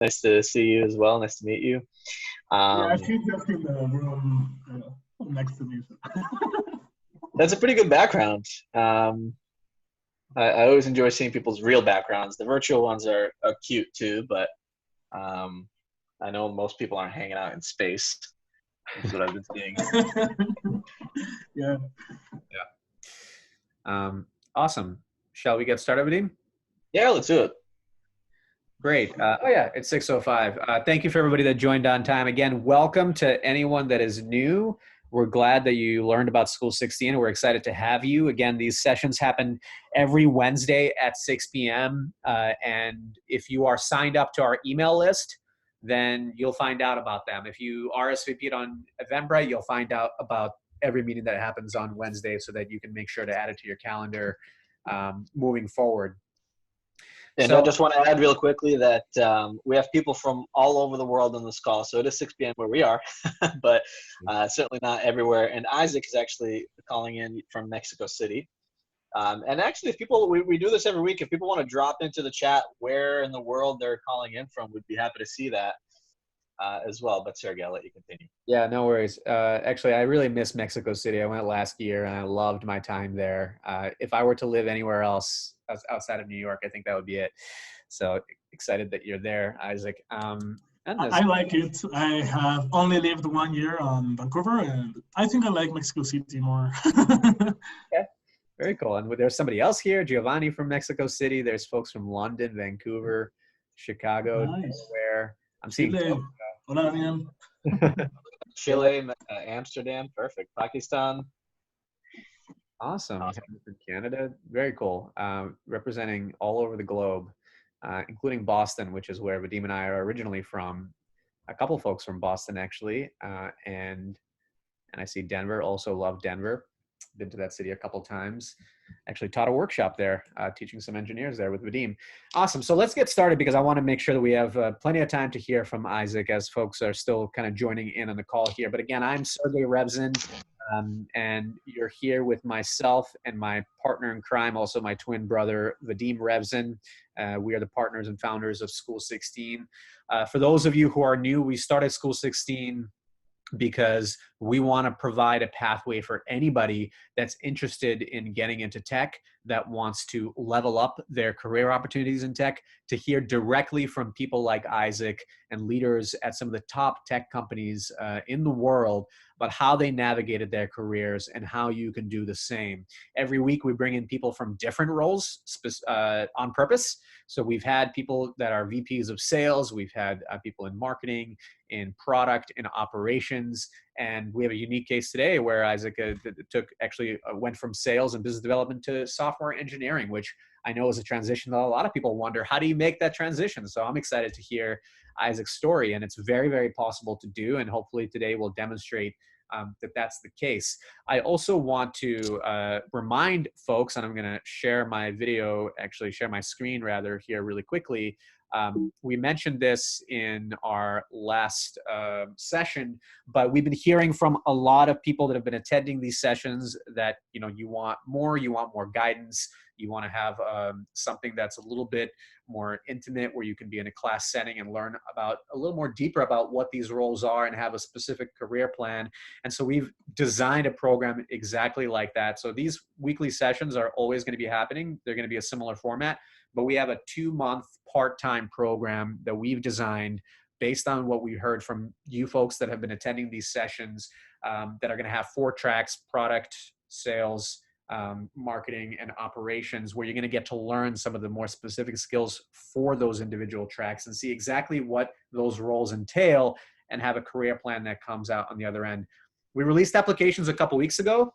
Nice to see you as well. Nice to meet you. Yeah, Um, she's just in the room next to me. that's a pretty good background. I always enjoy seeing people's real backgrounds. The virtual ones are cute too, but um, I know most people aren't hanging out in space. That's what I've been seeing. Yeah. Awesome. Shall we get started, Vadim? Yeah, let's do it. Great. Oh yeah, it's 6:05. Thank you for everybody that joined on time. Again, welcome to anyone that is new. We're glad that you learned about School16. We're excited to have you. Again, these sessions happen every Wednesday at 6 p.m. And if you are signed up to our email list, then you'll find out about them. If you RSVP'd on Eventbrite, you'll find out about every meeting that happens on Wednesday so that you can make sure to add it to your calendar moving forward. And I just want to add real quickly that we have people from all over the world on this call. So it is 6 p.m. where we are, but certainly not everywhere. And Isaac is actually calling in from Mexico City. And actually, if people, we do this every week. If people want to drop into the chat where in the world they're calling in from, we'd be happy to see that as well. But Sergey, I'll let you continue. Yeah, no worries. Actually, I really miss Mexico City. I went last year and I loved my time there. If I were to live anywhere else outside of New York, I think that would be it. So excited that you're there, Isaac. I like it. I have only lived 1 year on Vancouver, and I think I like Mexico City more. Yeah, very cool. And there's somebody else here, Giovanni from Mexico City. There's folks from London, Vancouver, Chicago, Nice. Delaware. I'm Chile. seeing. Hola, man. Chile, Amsterdam, perfect. Pakistan. Awesome. From Canada, very cool. Representing all over the globe, including Boston, which is where Vadim and I are originally from. A couple folks from Boston, actually, and I see Denver. Also love Denver. Been to that city a couple times. Actually taught a workshop there, teaching some engineers there with Vadim. Awesome. So let's get started because I want to make sure that we have plenty of time to hear from Isaac as folks are still kind of joining in on the call here. But again, I'm Sergey Revzin, and you're here with myself and my partner in crime, also my twin brother, Vadim Revzin. We are the partners and founders of School16. For those of you who are new, we started School16 because we want to provide a pathway for anybody that's interested in getting into tech, that wants to level up their career opportunities in tech, to hear directly from people like Isaac and leaders at some of the top tech companies in the world about how they navigated their careers and how you can do the same. Every week we bring in people from different roles on purpose. So we've had people that are VPs of sales, we've had people in marketing, in product, in operations, and we have a unique case today where Isaac went from sales and business development to software engineering, which I know is a transition that a lot of people wonder, how do you make that transition? So I'm excited to hear Isaac's story, and it's very, very possible to do, and hopefully today we'll demonstrate that that's the case. I also want to remind folks, and I'm going to share my video, actually share my screen rather here really quickly. We mentioned this in our last session, but we've been hearing from a lot of people that have been attending these sessions that, you know, you want more guidance. You want to have something that's a little bit more intimate, where you can be in a class setting and learn about a little more deeper about what these roles are and have a specific career plan. And so we've designed a program exactly like that. So these weekly sessions are always going to be happening. They're going to be a similar format, but we have a 2-month part-time program that we've designed based on what we heard from you folks that have been attending these sessions, that are going to have 4 tracks: product, sales, marketing, and operations, where you're going to get to learn some of the more specific skills for those individual tracks and see exactly what those roles entail and have a career plan that comes out on the other end. We released applications a couple weeks ago.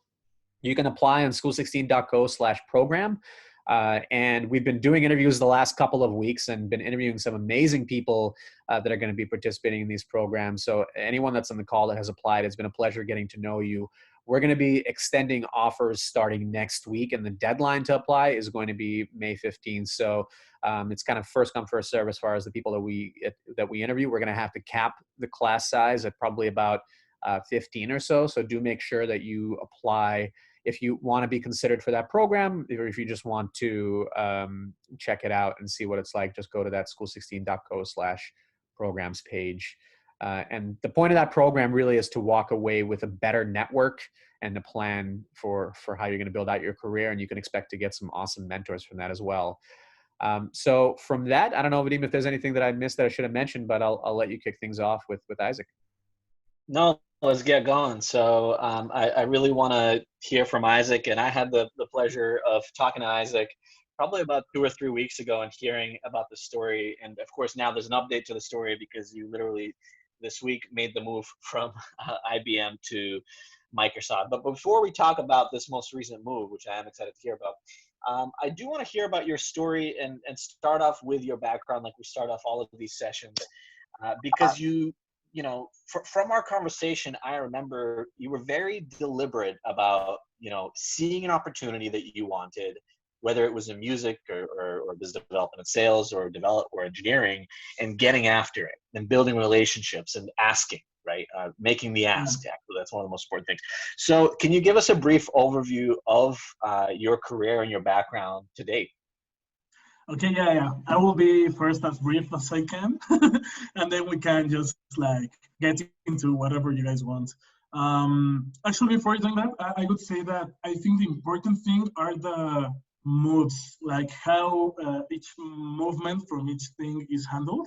You can apply on school16.co/program. And we've been doing interviews the last couple of weeks and been interviewing some amazing people that are going to be participating in these programs. So anyone that's on the call that has applied, it's been a pleasure getting to know you. We're going to be extending offers starting next week, and the deadline to apply is going to be May 15th. So it's kind of first come, first serve as far as the people that we interview. We're going to have to cap the class size at probably about 15 or so. So do make sure that you apply if you want to be considered for that program, or if you just want to check it out and see what it's like. Just go to that school16.co/ programs page. And the point of that program really is to walk away with a better network and a plan for how you're going to build out your career. And you can expect to get some awesome mentors from that as well. So from that, I don't know, Vadim, if there's anything that I missed that I should have mentioned, but I'll let you kick things off with Isaac. No, let's get going. So I really want to hear from Isaac, and I had the pleasure of talking to Isaac probably about 2 or 3 weeks ago and hearing about the story. And of course, now there's an update to the story because you literally this week made the move from IBM to Microsoft. But before we talk about this most recent move, which I am excited to hear about, I do want to hear about your story and start off with your background like we start off all of these sessions because you know, from our conversation, I remember you were very deliberate about, you know, seeing an opportunity that you wanted, whether it was in music or business development and sales or engineering, and getting after it and building relationships and asking, right? Making the ask. Actually, that's one of the most important things. So can you give us a brief overview of your career and your background to date? Okay, yeah. I will be first as brief as I can, and then we can just like get into whatever you guys want. Actually, before doing that, I would say that I think the important thing are the moves, like how each movement from each thing is handled,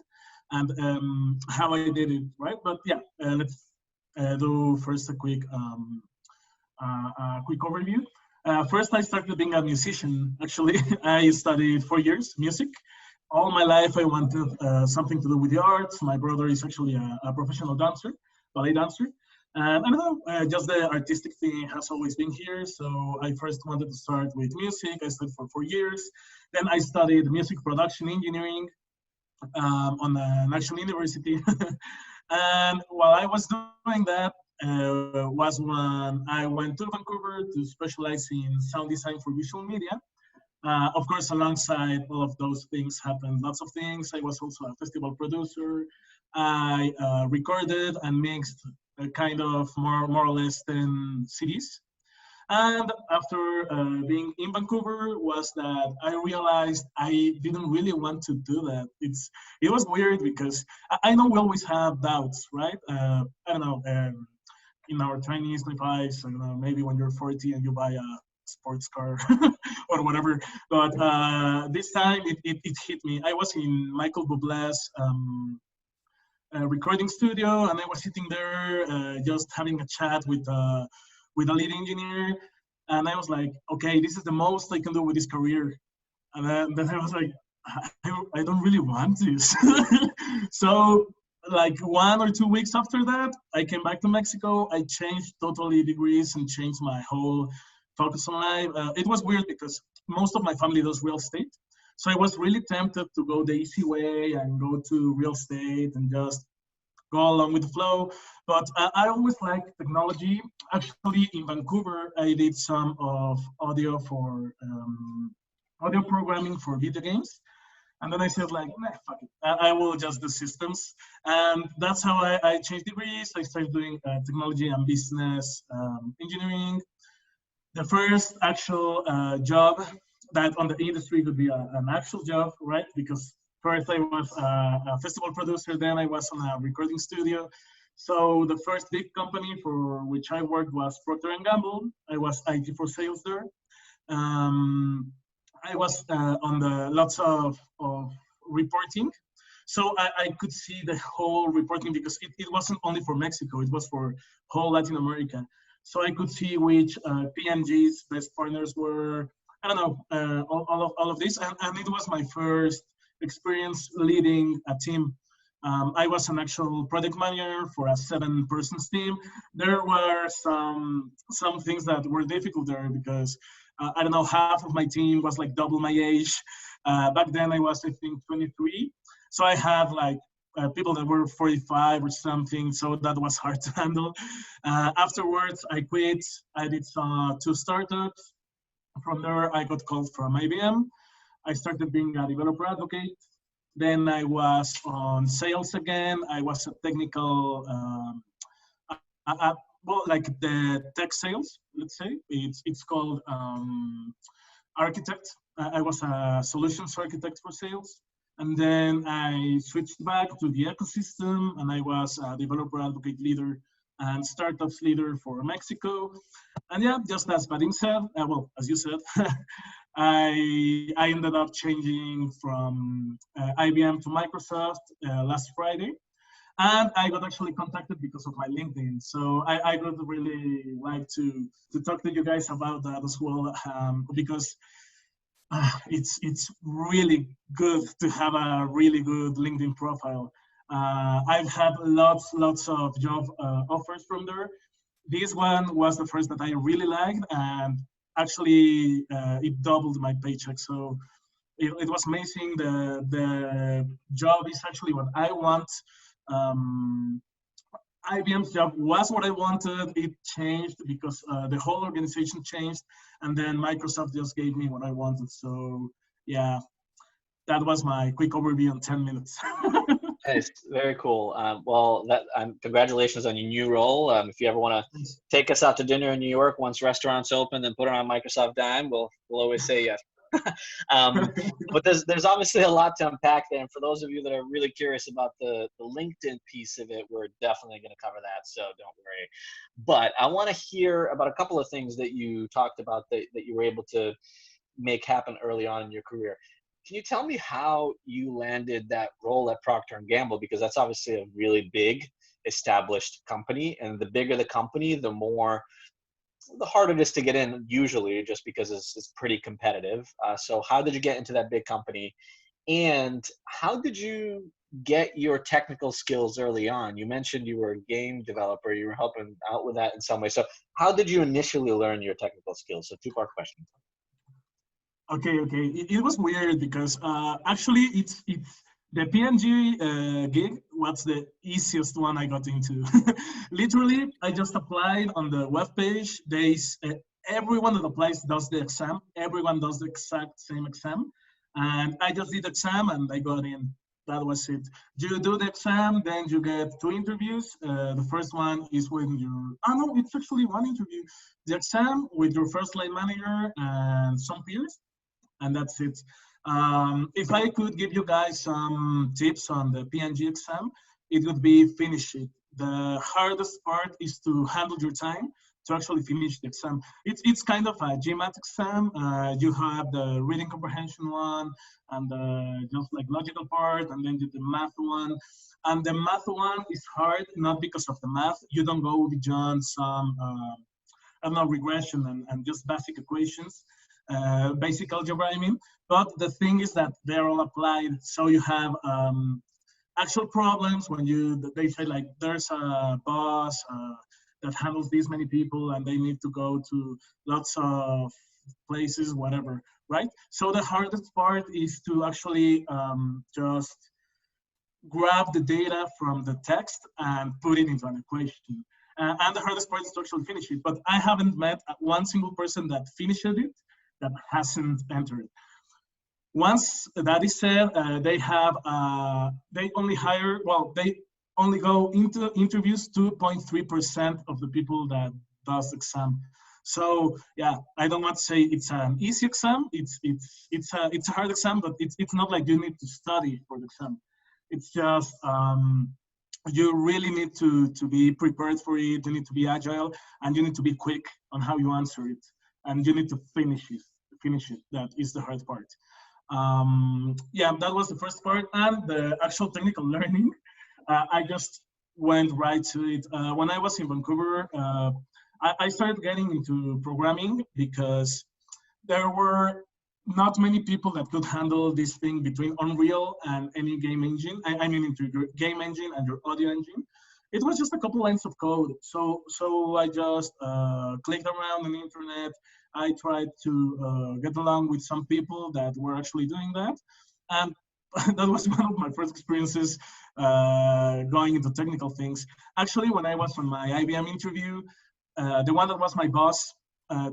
and how I did it, right? But yeah, let's do first a quick overview. First, I started being a musician. Actually, I studied 4 years music. All my life, I wanted something to do with the arts. My brother is actually a professional dancer, ballet dancer. And I don't know, just the artistic thing has always been here. So I first wanted to start with music. I studied for 4 years. Then I studied music production engineering on a national university. And while I was doing that, was when I went to Vancouver to specialize in sound design for visual media. Of course, alongside all of those things happened lots of things. I was also a festival producer. I recorded and mixed kind of more or less 10 CDs. And after being in Vancouver was that I realized I didn't really want to do that. It was weird because I know we always have doubts, right? I don't know, in our 20s, 25s, I don't know, maybe when you're 40 and you buy a sports car or whatever. But this time it hit me. I was in Michael Bublé's recording studio, and I was sitting there just having a chat with a lead engineer, and I was like, okay, this is the most I can do with this career. And then I was like, I don't really want this. So like 1 or 2 weeks after that, I came back to Mexico. I changed totally degrees and changed my whole focus on life. It was weird because most of my family does real estate. So I was really tempted to go the easy way and go to real estate and just go along with the flow. But I always liked technology. Actually, in Vancouver, I did some of audio for audio programming for video games. And then I said like, nah, fuck it. I will just do systems. And that's how I changed degrees. I started doing technology and business engineering. The first actual job that on the industry could be an actual job, right? Because first I was a festival producer, then I was on a recording studio. So the first big company for which I worked was Procter & Gamble. I was IT for sales there. I was on the lots of reporting. So I could see the whole reporting because it wasn't only for Mexico, it was for whole Latin America. So I could see which PMG's best partners were, I don't know, all of this. And it was my first experience leading a team. I was an actual project manager for a 7-person team. There were some things that were difficult there because I don't know, half of my team was like double my age. Back then I was, I think, 23. So I had like people that were 45 or something. So that was hard to handle. Afterwards, I quit. I did 2 startups. From there, I got called from IBM. I started being a developer advocate. Then I was on sales again. I was a technical, well, like the tech sales, let's say. It's called architect. I was a solutions architect for sales. And then I switched back to the ecosystem, and I was a developer advocate leader and startups leader for Mexico. And yeah, just as Vadim said, well, as you said, I ended up changing from IBM to Microsoft last Friday. And I got actually contacted because of my LinkedIn. So I would really like to talk to you guys about that as well, because it's really good to have a really good LinkedIn profile. I've had lots of job offers from there. This one was the first that I really liked, and actually it doubled my paycheck. So it was amazing. The job is actually what I want. Um, IBM's job was what I wanted. It changed because the whole organization changed, and then Microsoft just gave me what I wanted. So yeah, that was my quick overview in 10 minutes. Nice, very cool. Well, congratulations on your new role. If you ever want to take us out to dinner in New York once restaurants open, then put it on Microsoft dime. We'll always say yes. But there's obviously a lot to unpack there, and for those of you that are really curious about the LinkedIn piece of it, we're definitely going to cover that, so don't worry. But I want to hear about a couple of things that you talked about that you were able to make happen early on in your career. Can you tell me how you landed that role at Procter & Gamble? Because that's obviously a really big established company, and the bigger the company, the harder it is to get in usually, just because it's pretty competitive. So how did you get into that big company, and how did you get your technical skills early on? You mentioned you were a game developer, you were helping out with that in some way. So how did you initially learn your technical skills? So two-part question. Okay. It was weird because actually it's the PNG gig was the easiest one I got into. Literally, I just applied on the web page. Everyone that applies does the exam. Everyone does the exact same exam, and I just did the exam and I got in. That was it. You do the exam, then you get 2 interviews. The first one is when no, it's actually 1 interview. The exam with your first line manager and some peers, and that's it. If I could give you guys some tips on the PNG exam, it would be finish it. The hardest part is to handle your time to actually finish the exam. It's kind of a GMAT exam. You have the reading comprehension one, and just like logical part, and then the math one. And the math one is hard, not because of the math. You don't go beyond some, I don't know, regression and just basic equations. Basic algebra, I mean. But the thing is that they're all applied. So you have actual problems when they say like there's a boss that handles these many people and they need to go to lots of places, whatever, right? So the hardest part is to actually just grab the data from the text and put it into an equation. And the hardest part is to actually finish it. But I haven't met one single person that finished it that hasn't entered. Once that is said, they only go into interviews 2.3% of the people that does the exam. So yeah, I don't want to say it's an easy exam. It's a hard exam, but it's not like you need to study for the exam. It's just you really need to be prepared for it. You need to be agile, and you need to be quick on how you answer it, and you need to finish it. That is the hard part. Yeah, that was the first part, and the actual technical learning. I just went right to it. When I was in Vancouver, I started getting into programming because there were not many people that could handle this thing between Unreal and any game engine. I mean, into your game engine and your audio engine. It was just a couple lines of code. So I just clicked around on the internet. I tried to get along with some people that were actually doing that. And that was one of my first experiences going into technical things. Actually, when I was on my IBM interview, the one that was my boss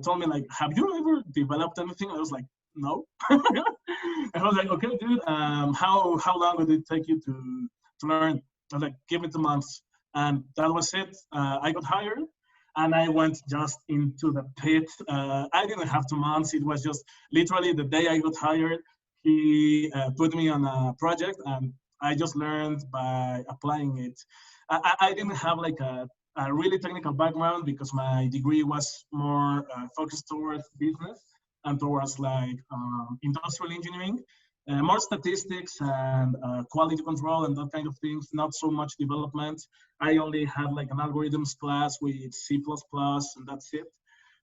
told me, like, have you ever developed anything? I was like, no. I was like, okay, dude, how long would it take you to learn? I was like, give me 2 months. And that was it. I got hired and I went just into the pit. I didn't have 2 months. It was just literally the day I got hired. he put me on a project, and I just learned by applying it. I didn't have like a really technical background because my degree was more focused towards business and towards like industrial engineering, more statistics and quality control and that kind of things, not so much development. I only had like an algorithms class with C++ and that's it.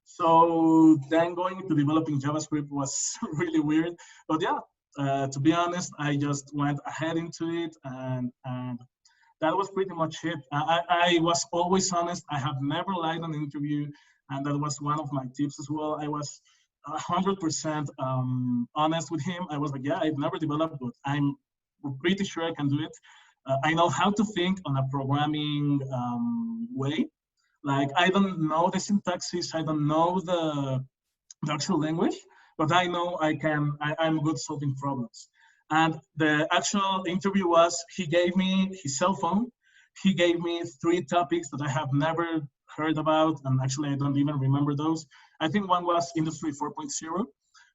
So then going into developing JavaScript was really weird. But yeah, to be honest, I just went ahead into it, and that was pretty much it. I was always honest. I have never lied on an interview, and that was one of my tips as well. I was 100% honest with him. I was like, yeah, I've never developed, but I'm pretty sure I can do it. I know how to think on a programming way. Like, I don't know the syntaxes, I don't know the actual language, but I know I'm good solving problems. And the actual interview was, he gave me his cell phone, he gave me 3 topics that I have never heard about, and actually I don't even remember those. I think one was Industry 4.0.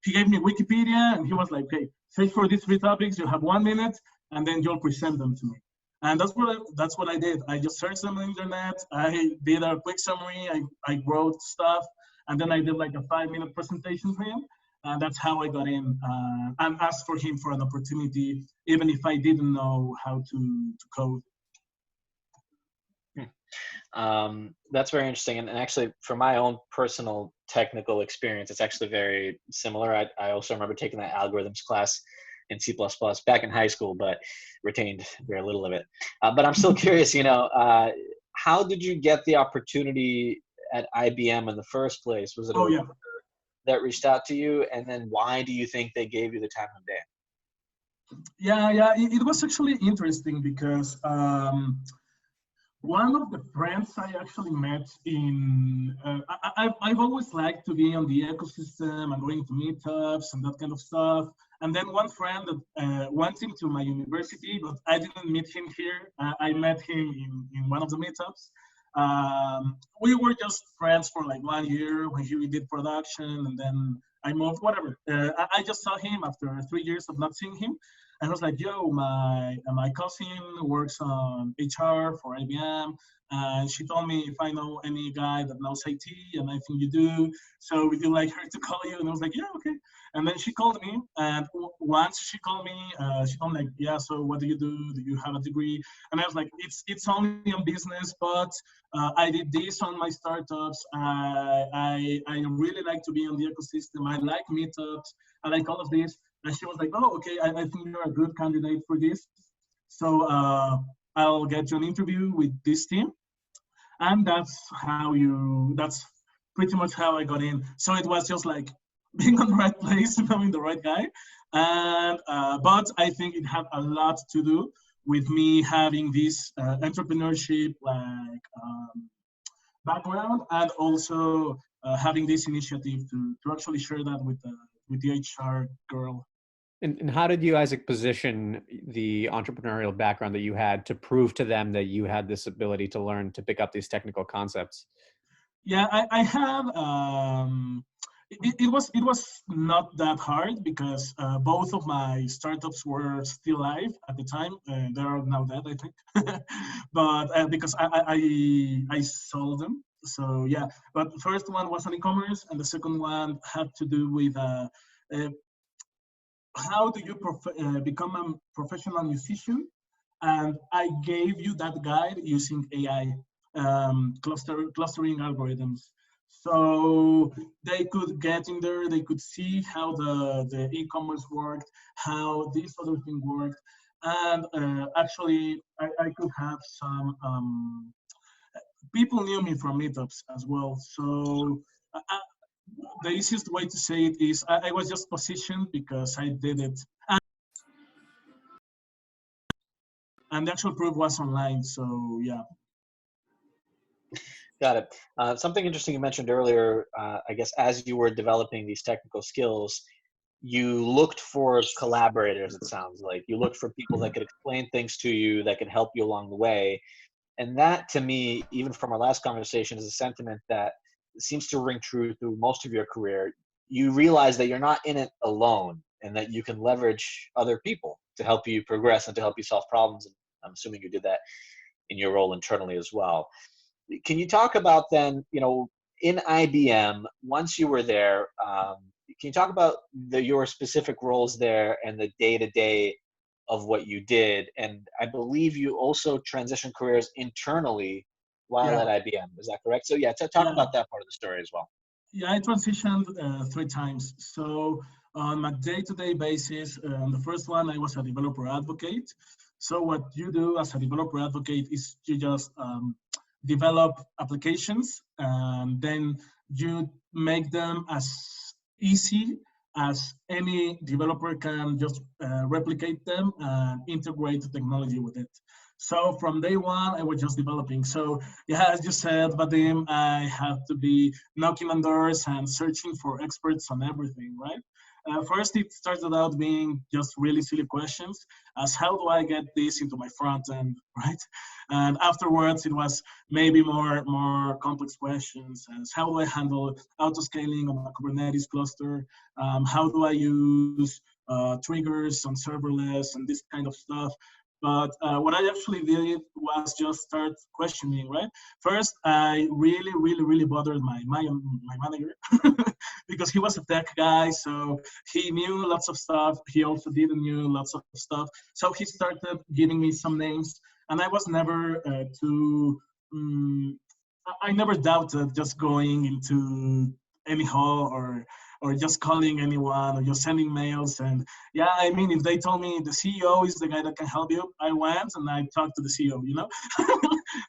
He gave me Wikipedia, and he was like, okay, search for these 3 topics, you have 1 minute, and then you'll present them to me. And that's what I did. I just searched them on the internet. I did a quick summary. I wrote stuff, and then I did like a 5-minute presentation for him. And that's how I got in, and asked for him for an opportunity, even if I didn't know how to code. That's very interesting. And actually, from my own personal technical experience, it's actually very similar. I also remember taking that algorithms class in C++ back in high school, but retained very little of it. But I'm still curious, how did you get the opportunity at IBM in the first place? Was it a recruiter that reached out to you? And then why do you think they gave you the time of day? Yeah, it was actually interesting because one of the friends I actually met in, I've always liked to be on the ecosystem and going to meetups and that kind of stuff. And then one friend that went into my university, but I didn't meet him here. I met him in one of the meetups. We were just friends for like 1 year when he did production, and then I moved, whatever. I just saw him after 3 years of not seeing him. And I was like, yo, my cousin works on HR for IBM. And she told me if I know any guy that knows IT, and I think you do. So would you like her to call you? And I was like, yeah, okay. And then she called me. And once she called me, she told me like, yeah, so what do? Do you have a degree? And I was like, it's only on business, but I did this on my startups. I really like to be on the ecosystem. I like meetups. I like all of this. And she was like, oh, okay, I think you're a good candidate for this. So I'll get you an interview with this team. And that's pretty much how I got in. So it was just like being on the right place, knowing the right guy. And but I think it had a lot to do with me having this entrepreneurship background, and also having this initiative to actually share that with the HR girl. And how did you, Isaac, position the entrepreneurial background that you had to prove to them that you had this ability to learn to pick up these technical concepts? Yeah, I have. It was not that hard because both of my startups were still live at the time. They are now dead, I think. But because I sold them. So yeah. But the first one was on e-commerce, and the second one had to do with how do you become a professional musician? And I gave you that guide using AI, clustering algorithms. So they could get in there, they could see how the e-commerce worked, how this other thing worked. And actually, I could have some, people knew me from meetups as well. So the easiest way to say it is I was just positioned because I did it. And the actual proof was online, so yeah. Got it. Something interesting you mentioned earlier, I guess as you were developing these technical skills, you looked for collaborators, it sounds like. You looked for people that could explain things to you, that could help you along the way. And that, to me, even from our last conversation, is a sentiment that seems to ring true through most of your career. You realize that you're not in it alone. and that you can leverage other people to help you progress and to help you solve problems. And I'm assuming you did that in your role internally as well. Can you talk about then, in IBM, once you were there, can you talk about your specific roles there and the day-to-day of what you did? And I believe you also transitioned careers internally while at IBM. Is that correct? So yeah, talk about that part of the story as well. Yeah, I transitioned 3 times. So on a day-to-day basis, the first one, I was a developer advocate. So what you do as a developer advocate is you just develop applications, and then you make them as easy as any developer can just replicate them and integrate the technology with it. So from day one, I was just developing. So yeah, as you said, Vadim, I have to be knocking on doors and searching for experts on everything, right? First, it started out being just really silly questions, as how do I get this into my front end, right? And afterwards, it was maybe more complex questions, as how do I handle auto-scaling on a Kubernetes cluster? How do I use triggers on serverless and this kind of stuff? But what I actually did was just start questioning, right? First, I really bothered my manager because he was a tech guy, so he knew lots of stuff. He also didn't knew lots of stuff. So he started giving me some names, and I was never I never doubted just going into any hall or just calling anyone or just sending mails. And yeah, I mean, if they told me the CEO is the guy that can help you, I went and I talked to the CEO,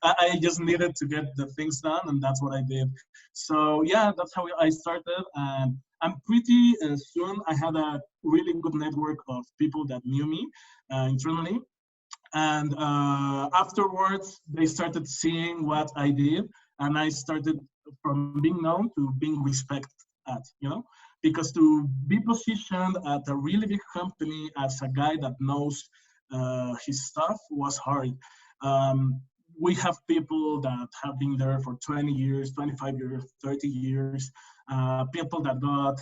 I just needed to get the things done, and that's what I did. So yeah, that's how I started. And I'm pretty soon, I had a really good network of people that knew me internally. And afterwards, they started seeing what I did, and I started from being known to being respected at, because to be positioned at a really big company as a guy that knows his stuff was hard. We have people that have been there for 20 years, 25 years, 30 years, people that got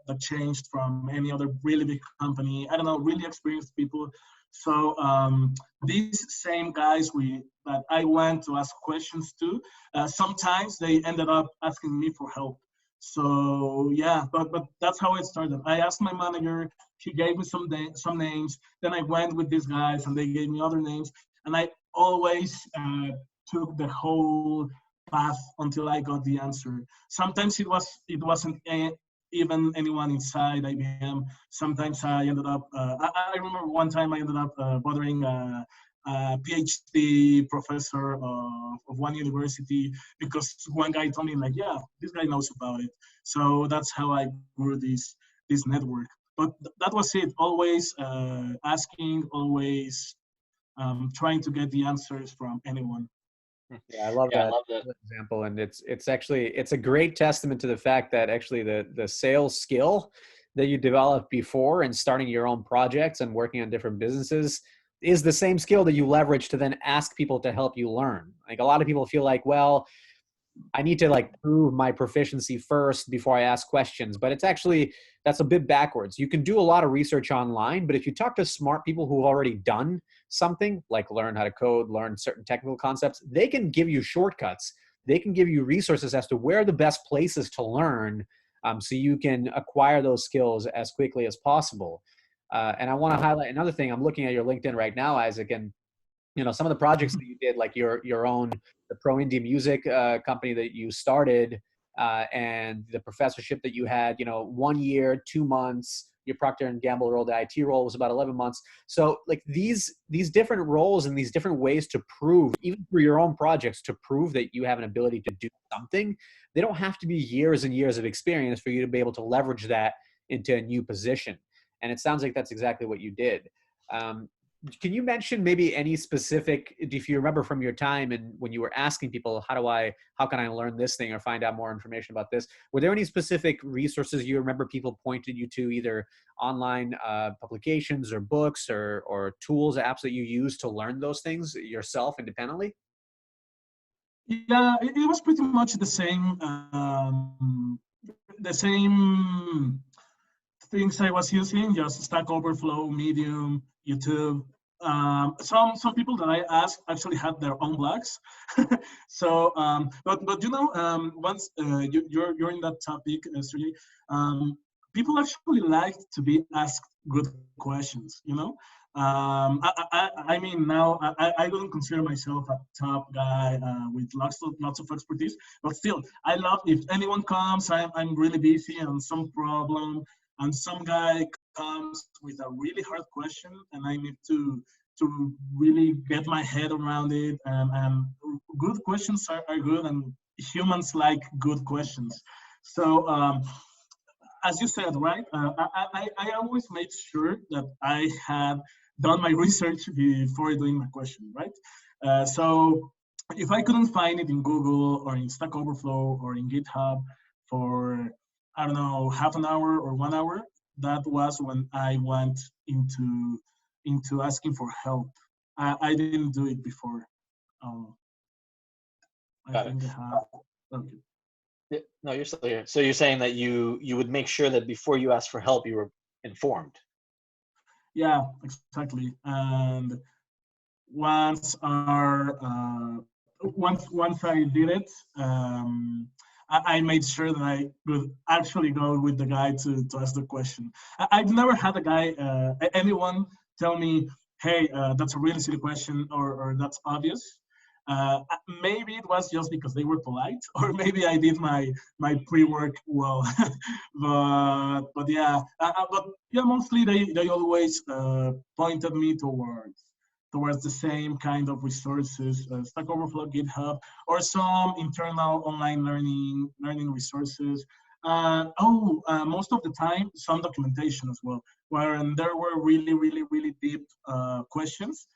that changed from any other really big company. I don't know, really experienced people. So these same guys that I went to ask questions to, sometimes they ended up asking me for help. So yeah, but that's how it started. I asked my manager, he gave me some names. Then I went with these guys, and they gave me other names. And I always took the whole path until I got the answer. Sometimes it wasn't even anyone inside IBM. Sometimes I ended up, I remember one time I ended up bothering a PhD professor of one university, because one guy told me, like, yeah, this guy knows about it. So that's how I grew this network. But that was it. Always asking, always trying to get the answers from anyone. Yeah, I love that example, and it's a great testament to the fact that actually the sales skill that you developed before and starting your own projects and working on different businesses is the same skill that you leverage to then ask people to help you learn. Like, a lot of people feel like, well, I need to prove my proficiency first before I ask questions, but that's a bit backwards. You can do a lot of research online, but if you talk to smart people who've already done something, like learn how to code, learn certain technical concepts, they can give you shortcuts. They can give you resources as to where the best places to learn, so you can acquire those skills as quickly as possible. And I want to highlight another thing. I'm looking at your LinkedIn right now, Isaac, and some of the projects that you did, like your own, the Pro Indie Music company that you started, and the professorship that you had, 1 year, 2 months, your Procter & Gamble role, the IT role was about 11 months. So like these different roles and these different ways to prove, even for your own projects, to prove that you have an ability to do something, they don't have to be years and years of experience for you to be able to leverage that into a new position. And it sounds like that's exactly what you did. Can you mention maybe any specific, if you remember from your time and when you were asking people, how can I learn this thing or find out more information about this? Were there any specific resources you remember people pointed you to, either online publications or books or tools, apps that you use to learn those things yourself independently? Yeah, it was pretty much the same things I was using, just Stack Overflow, Medium, YouTube. Some people that I asked actually had their own blogs. So, but you know, once you're in that topic, Sergey, people actually like to be asked good questions. You know, I mean, now I don't consider myself a top guy with lots of expertise, but still, I love if anyone comes, I'm really busy on some problem, and some guy comes with a really hard question, and I need to really get my head around it. And good questions are good, and humans like good questions. So as you said, right? I always made sure that I had done my research before doing my question, right? So if I couldn't find it in Google or in Stack Overflow or in GitHub for, I don't know, half an hour or 1 hour, that was when I went into asking for help. I didn't do it before. I think I have. Okay. Yeah, no, you're still here. So you're saying that you would make sure that before you asked for help, you were informed. Yeah, exactly. And once I did it, I made sure that I would actually go with the guy to ask the question. I've never had a guy, anyone tell me, hey, that's a really silly question, or that's obvious. Maybe it was just because they were polite, or maybe I did my pre-work well. but yeah, mostly they always pointed me towards the same kind of resources, Stack Overflow, GitHub, or some internal online learning resources. Most of the time, some documentation as well, where there were really deep questions.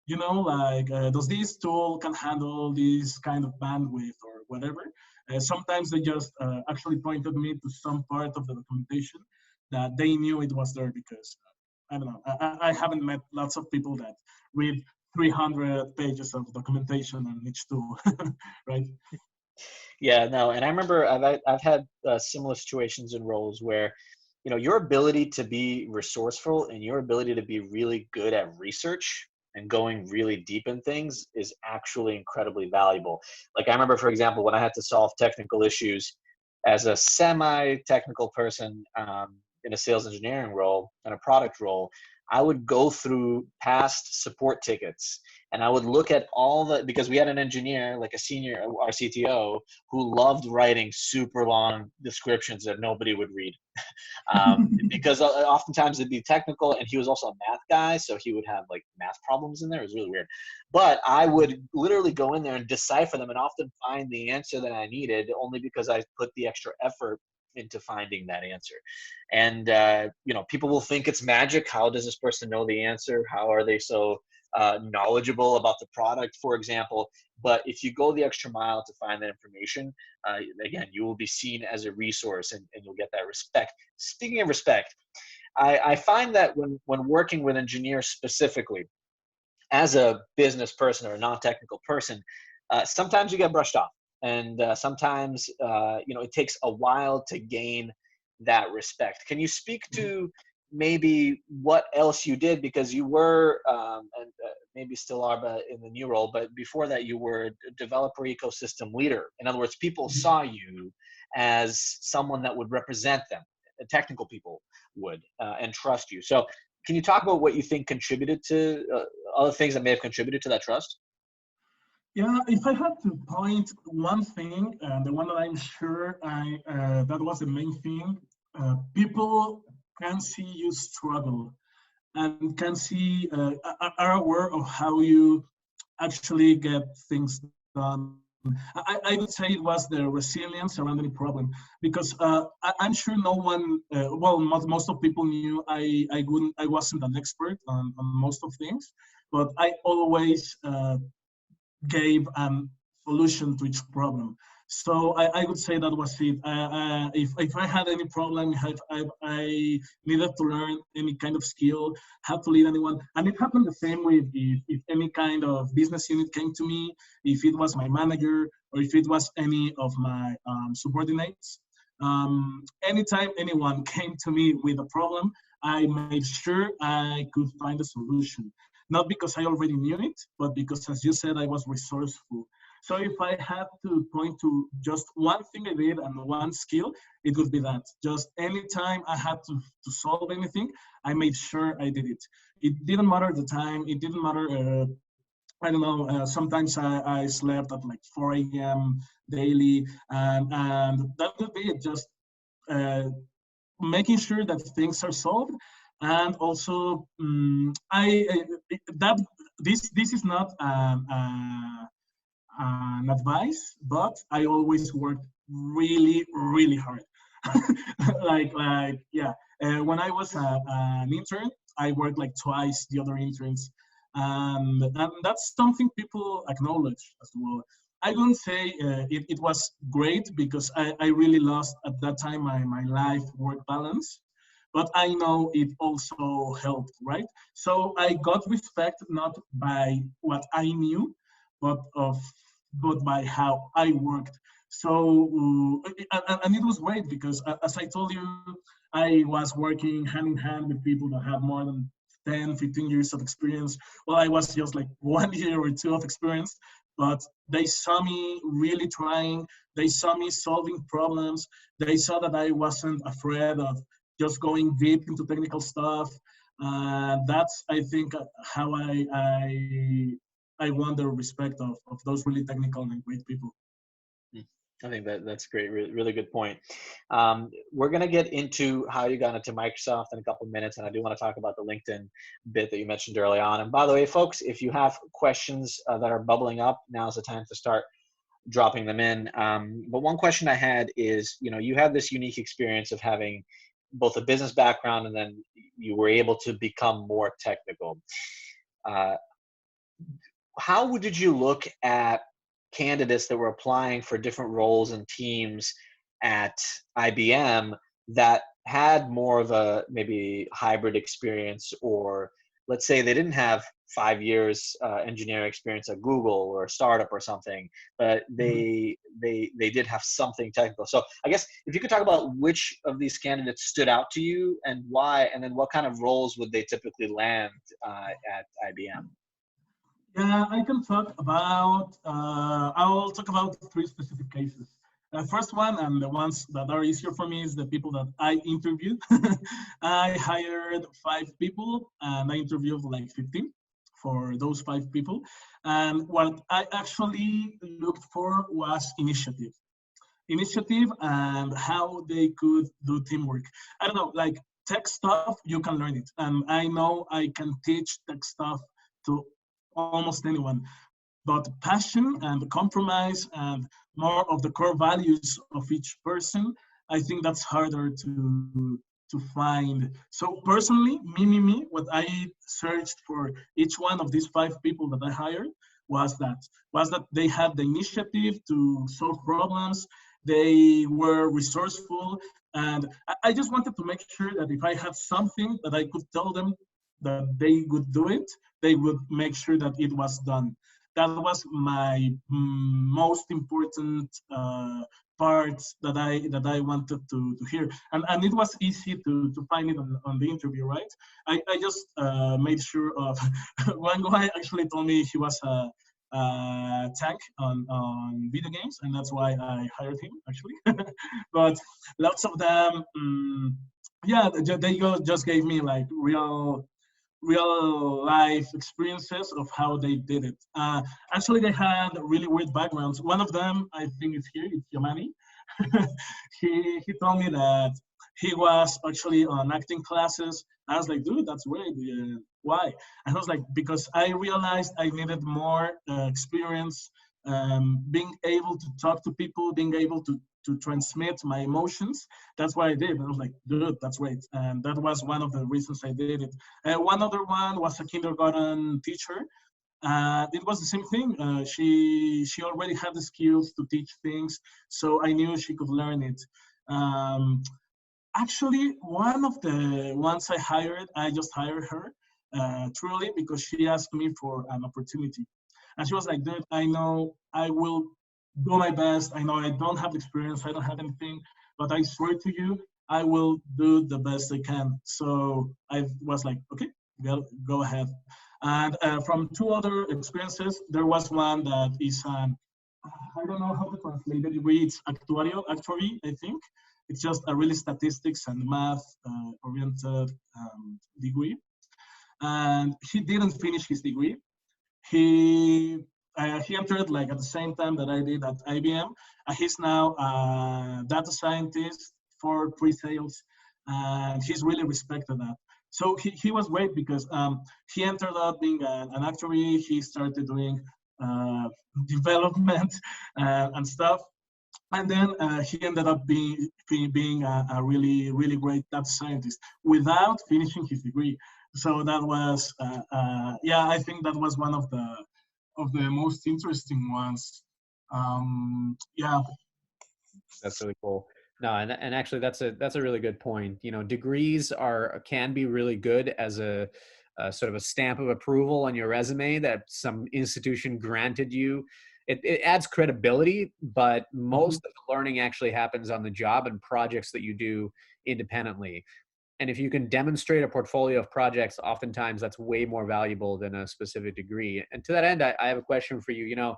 You know, like, does this tool can handle this kind of bandwidth or whatever? Sometimes they just actually pointed me to some part of the documentation that they knew it was there, because I don't know. I haven't met lots of people that read 300 pages of documentation on each tool, right? Yeah, no, and I remember I've had similar situations and roles where, you know, your ability to be resourceful and your ability to be really good at research and going really deep in things is actually incredibly valuable. Like I remember, for example, when I had to solve technical issues as a semi-technical person in a sales engineering role and a product role, I would go through past support tickets and I would look at all the, because we had an engineer, like a senior, our CTO, who loved writing super long descriptions that nobody would read. Because oftentimes it'd be technical, and he was also a math guy, so he would have like math problems in there. It was really weird. But I would literally go in there and decipher them and often find the answer that I needed only because I put the extra effort into finding that answer. And you know, people will think it's magic. How does this person know the answer? How are they so knowledgeable about the product, for example? But if you go the extra mile to find that information, again, you will be seen as a resource, and you'll get that respect. Speaking of respect, I find that when working with engineers specifically, as a business person or a non-technical person, sometimes you get brushed off. And sometimes, you know, it takes a while to gain that respect. Can you speak to maybe what else you did? Because you were, and maybe still are, but in the new role, but before that you were a developer ecosystem leader. In other words, people saw you as someone that would represent them. Technical people would, and trust you. So can you talk about what you think contributed to, other things that may have contributed to that trust? Yeah, if I had to point one thing, the one that I'm sure that was the main thing, people can see you struggle and can see, are aware of how you actually get things done. I would say it was the resilience around any problem, because I'm sure no one, well, most of people knew I wasn't an expert on most of things, but I always gave a solution to each problem. So I would say that was it. If I had any problem, if I needed to learn any kind of skill, had to lead anyone, and it happened the same with if any kind of business unit came to me, if it was my manager or if it was any of my subordinates. Anytime anyone came to me with a problem, I made sure I could find a solution. Not because I already knew it, but because, as you said, I was resourceful. So if I had to point to just one thing I did and one skill, it would be that. Just anytime I had to solve anything, I made sure I did it. It didn't matter the time. It didn't matter. I don't know. Sometimes I slept at like 4 a.m. daily, and that would be it. Just uh, making sure that things are solved, and also that this is not an advice, but I always worked really hard. Yeah. When I was an intern, I worked like twice the other interns, and that's something people acknowledge as well. I wouldn't say it was great because I really lost at that time my life work balance, but I know it also helped, right? So I got respect not by what I knew, but of but by how I worked. So and it was great because as I told you, I was working hand in hand with people that had more than 10, 15 years of experience. Well, I was just like 1 year or two of experience, but they saw me really trying. They saw me solving problems. They saw that I wasn't afraid of just going deep into technical stuff. That's, I think, how I won the respect of those really technical and great people. I think that's great. Really good point. We're going to get into how you got into Microsoft in a couple of minutes, and I do want to talk about the LinkedIn bit that you mentioned early on. And by the way, folks, if you have questions that are bubbling up, now's the time to start dropping them in. But one question I had is, you had this unique experience of having both a business background and then you were able to become more technical. How did you look at candidates that were applying for different roles and teams at IBM that had more of a maybe hybrid experience, or let's say they didn't have 5 years engineering experience at Google or a startup or something, but they did have something technical. So I guess if you could talk about which of these candidates stood out to you and why, and then what kind of roles would they typically land at IBM? Yeah, I can talk about, I'll talk about three specific cases. The first one, and the ones that are easier for me, is the people that I interviewed. I hired 5 people and I interviewed like 15 for those 5 people. And what I actually looked for was initiative. Initiative and how they could do teamwork. I don't know, like tech stuff, you can learn it. And I know I can teach tech stuff to almost anyone. But passion and compromise and more of the core values of each person, I think that's harder to find. So personally, what I searched for each one of these 5 people that I hired was that they had the initiative to solve problems. They were resourceful, and I just wanted to make sure that if I had something that I could tell them that they would do it, they would make sure that it was done. That was my most important part that I wanted to hear, and it was easy to find it on the interview, right? I just made sure of one guy actually told me he was a tech on video games, and that's why I hired him actually. But lots of them, yeah, they just gave me like real life experiences of how they did it. Actually, they had really weird backgrounds. One of them, I think, is here. It's Yamani. he told me that he was actually on acting classes. I was like, dude, that's weird. Why? And I was like, because I realized I needed more experience, being able to talk to people, being able to transmit my emotions. That's what I did. And I was like, dude, that's great. And that was one of the reasons I did it. One other one was a kindergarten teacher. It was the same thing. She already had the skills to teach things, so I knew she could learn it. Um, Actually, one of the ones I just hired her truly because she asked me for an opportunity. And she was like, dude, I know I will do my best. I know I don't have experience. I don't have anything, but I swear to you, I will do the best I can. So I was like, okay, go ahead. And from two other experiences, there was one that is an, I don't know how to translate it. It's actuary, I think. It's just a really statistics and math oriented degree. And he didn't finish his degree. He entered like at the same time that I did at IBM. He's now a data scientist for pre-sales, and he's really respected that. So he was great because he entered out being an actuary. He started doing uh, development and stuff. And then he ended up being a really great data scientist without finishing his degree. So that was, yeah, I think that was one of the most interesting ones. Yeah. That's really cool. No, and actually that's a really good point. You know, degrees can be really good as a sort of a stamp of approval on your resume that some institution granted you. It adds credibility, but most of the learning actually happens on the job and projects that you do independently. And if you can demonstrate a portfolio of projects, oftentimes that's way more valuable than a specific degree. And to that end, I have a question for you. You know,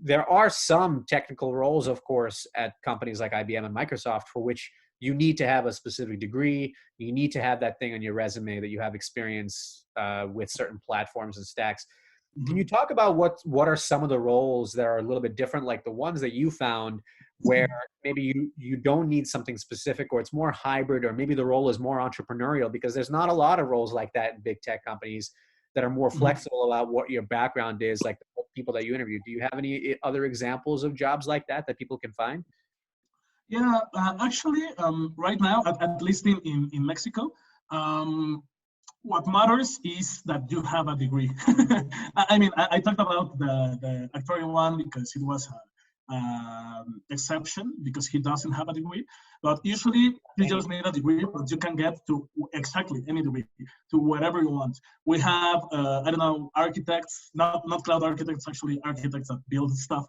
there are some technical roles, of course, at companies like IBM and Microsoft for which you need to have a specific degree. You need to have that thing on your resume that you have experience with certain platforms and stacks. Can you talk about what are some of the roles that are a little bit different, like the ones that you found where maybe you don't need something specific, or it's more hybrid, or maybe the role is more entrepreneurial, because there's not a lot of roles like that in big tech companies that are more flexible about what your background is, like the people that you interview. Do you have any other examples of jobs like that people can find? Yeah, actually, right now, at least in Mexico, what matters is that you have a degree. I mean, I talked about the actuarial one because it was an exception because he doesn't have a degree. But usually you just need a degree, but you can get to exactly any degree, to whatever you want. We have, I don't know, architects, not cloud architects, actually architects that build stuff,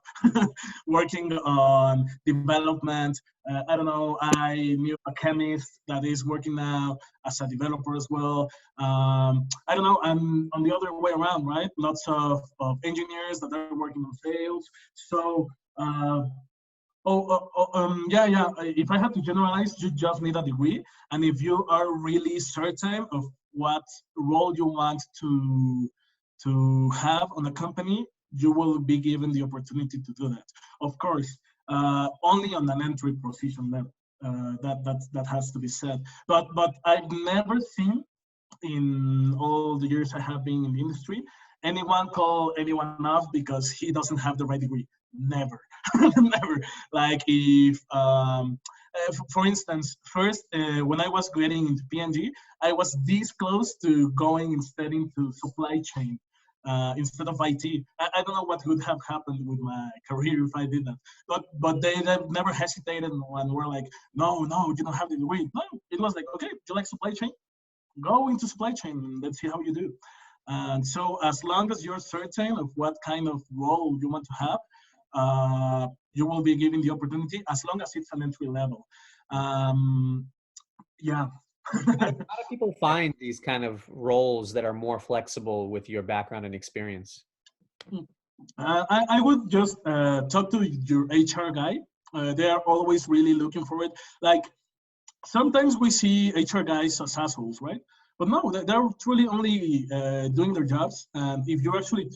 working on development. I don't know, I knew a chemist that is working now as a developer as well. I don't know, and on the other way around, right? Lots of engineers that are working on sales. So, yeah. If I had to generalize, you just need a degree, and if you are really certain of what role you want to have on a company, you will be given the opportunity to do that. Of course, only on an entry position level. That has to be said. But I've never seen in all the years I have been in the industry anyone call anyone off because he doesn't have the right degree. Never, never. Like if, for instance, first when I was getting into P&G, I was this close to going instead into supply chain. Instead of IT, I don't know what would have happened with my career if I did that. But they never hesitated and were like, no, you don't have the degree. No, it was like, okay, do you like supply chain? Go into supply chain and let's see how you do. And so as long as you're certain of what kind of role you want to have, you will be given the opportunity as long as it's an entry level. Yeah. How do people find these kind of roles that are more flexible with your background and experience? I would just talk to your HR guy. They are always really looking for it. Like sometimes we see HR guys as assholes, right? But no, they're truly only doing their jobs. And if you actually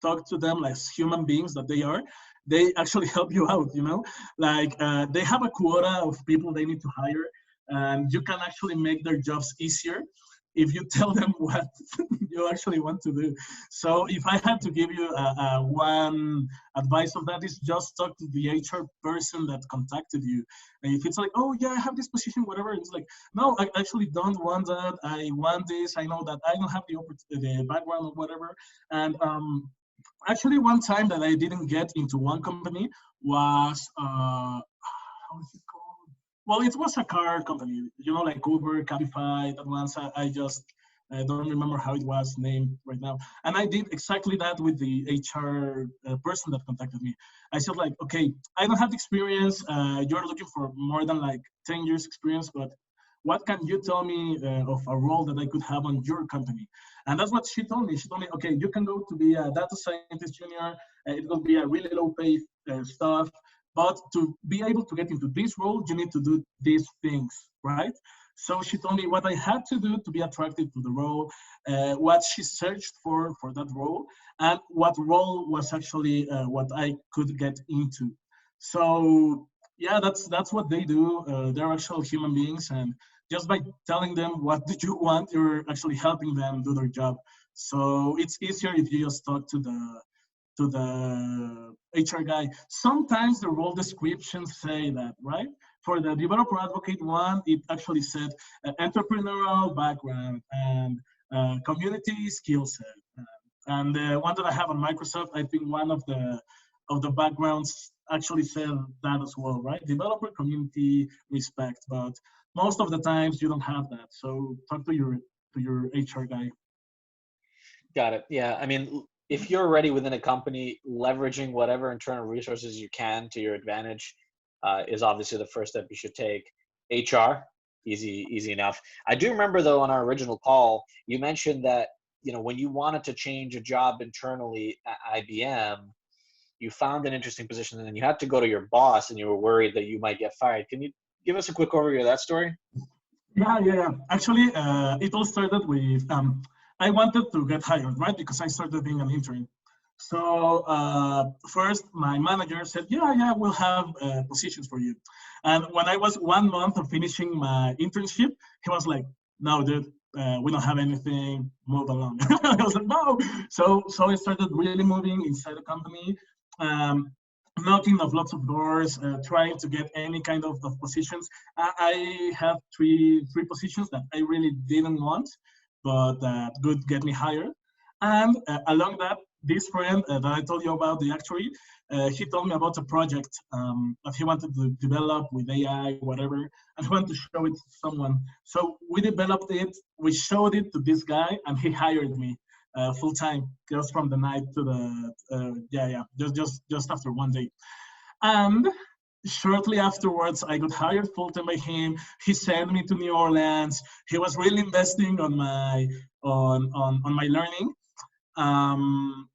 talk to them as human beings that they are, they actually help you out, you know? Like they have a quota of people they need to hire, and you can actually make their jobs easier if you tell them what you actually want to do. So if I had to give you one advice of that, is just talk to the HR person that contacted you. And if it's like, oh yeah, I have this position, whatever, it's like, no, I actually don't want that. I want this. I know that I don't have the background or whatever. And actually one time that I didn't get into one company was, how is it called? Well, it was a car company, you know, like Uber, Cabify, that ones I just I don't remember how it was named right now. And I did exactly that with the HR person that contacted me. I said like, okay, I don't have experience. You're looking for more than like 10 years experience, but what can you tell me of a role that I could have on your company? And that's what she told me. She told me, okay, you can go to be a data scientist junior. It will be a really low paid stuff. But to be able to get into this role, you need to do these things, right? So she told me what I had to do to be attracted to the role, what she searched for that role, and what role was actually what I could get into. So yeah, that's what they do. They're actual human beings, and just by telling them what do you want, you're actually helping them do their job. So it's easier if you just talk to the HR guy. Sometimes the role descriptions say that, right? For the developer advocate one, it actually said entrepreneurial background and community skill set. And the one that I have on Microsoft, I think one of the backgrounds actually said that as well, right? Developer community respect, but most of the times you don't have that. So talk to your HR guy. Got it. Yeah. I mean, if you're already within a company, leveraging whatever internal resources you can to your advantage is obviously the first step you should take. HR, easy enough. I do remember though on our original call, you mentioned that when you wanted to change a job internally at IBM, you found an interesting position and then you had to go to your boss and you were worried that you might get fired. Can you give us a quick overview of that story? Yeah. Actually, it all started with I wanted to get hired, right? Because I started being an intern. So first, my manager said, "Yeah, we'll have positions for you." And when I was 1 month of finishing my internship, he was like, "No, dude, we don't have anything. Move along." I was like, "No." So I started really moving inside the company. Um, Knocking of lots of doors, trying to get any kind of positions. I have three positions that I really didn't want, but that could get me hired. And along that, this friend that I told you about, the actuary, he told me about a project that he wanted to develop with AI, whatever, and he wanted to show it to someone. So we developed it, we showed it to this guy, and he hired me full time, just from the night to the just after 1 day. And shortly afterwards, I got hired full time by him. He sent me to New Orleans. He was really investing on my learning. Um,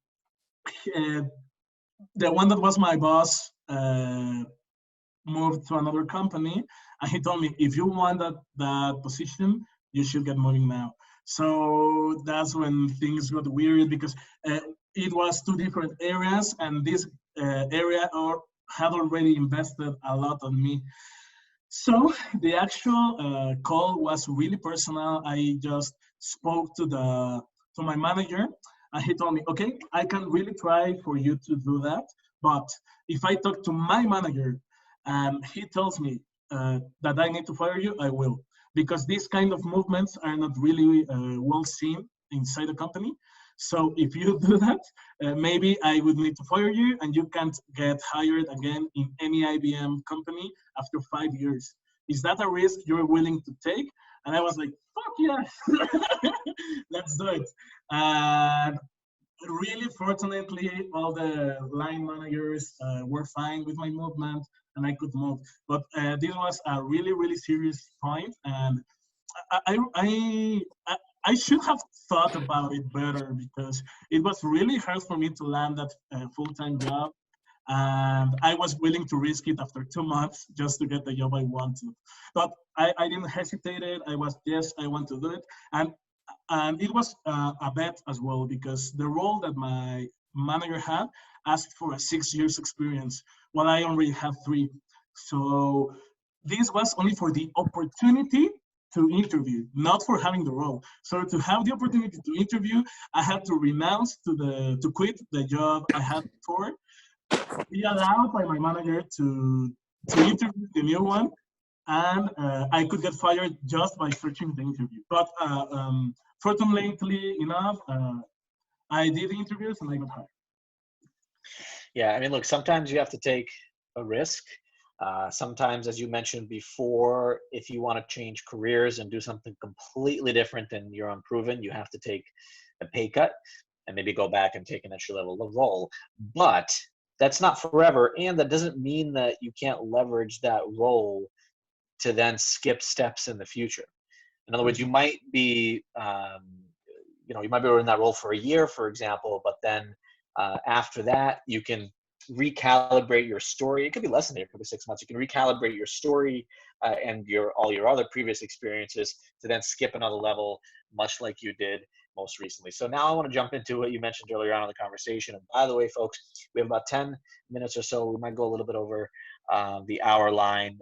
the one that was my boss moved to another company, and he told me, if you want that position, you should get moving now. So that's when things got weird, because it was two different areas, and this area had already invested a lot on me. So the actual call was really personal. I just spoke to my manager, and he told me, "Okay, I can really try for you to do that, but if I talk to my manager and he tells me that I need to fire you, I will, because these kind of movements are not really well seen inside the company. So if you do that, maybe I would need to fire you, and you can't get hired again in any IBM company after 5 years. Is that a risk you're willing to take?" And I was like, "Fuck yes, let's do it." And really, fortunately, all the line managers were fine with my movement, and I could move. But this was a really serious point, and I, I, I, I should have thought about it better, because it was really hard for me to land that full-time job. And I was willing to risk it after 2 months just to get the job I wanted. But I didn't hesitate it. I was, yes, I want to do it. And it was a bet as well, because the role that my manager had asked for a 6 years experience, while I already have 3. So this was only for the opportunity to interview, not for having the role. So to have the opportunity to interview, I had to renounce to quit the job I had before, be allowed by my manager to interview the new one, and I could get fired just by searching the interview. But fortunately enough, I did the interviews and I got hired. Yeah, I mean, look, sometimes you have to take a risk. Sometimes, as you mentioned before, if you want to change careers and do something completely different than you're unproven, you have to take a pay cut and maybe go back and take an entry level role. But that's not forever, and that doesn't mean that you can't leverage that role to then skip steps in the future. In other words, you might be, you might be in that role for a year, for example, but then after that, you can recalibrate your story. It could be less than a year, it could be 6 months. You can recalibrate your story and all your other previous experiences to then skip another level, much like you did most recently. So now I want to jump into what you mentioned earlier on in the conversation. And by the way, folks, we have about 10 minutes or so. We might go a little bit over the hour line,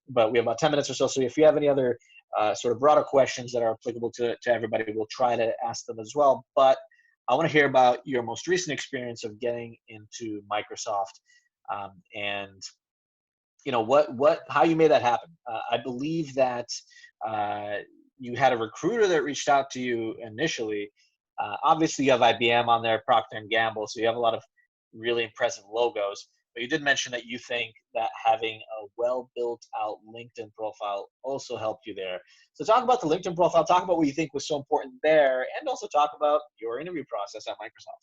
but we have about 10 minutes or so. So if you have any other sort of broader questions that are applicable to everybody, we'll try to ask them as well. But I want to hear about your most recent experience of getting into Microsoft, and how you made that happen. I believe that you had a recruiter that reached out to you initially. Obviously, you have IBM on there, Procter and Gamble, so you have a lot of really impressive logos. But you did mention that you think that having a well-built out LinkedIn profile also helped you there. So talk about the LinkedIn profile, talk about what you think was so important there, and also talk about your interview process at Microsoft.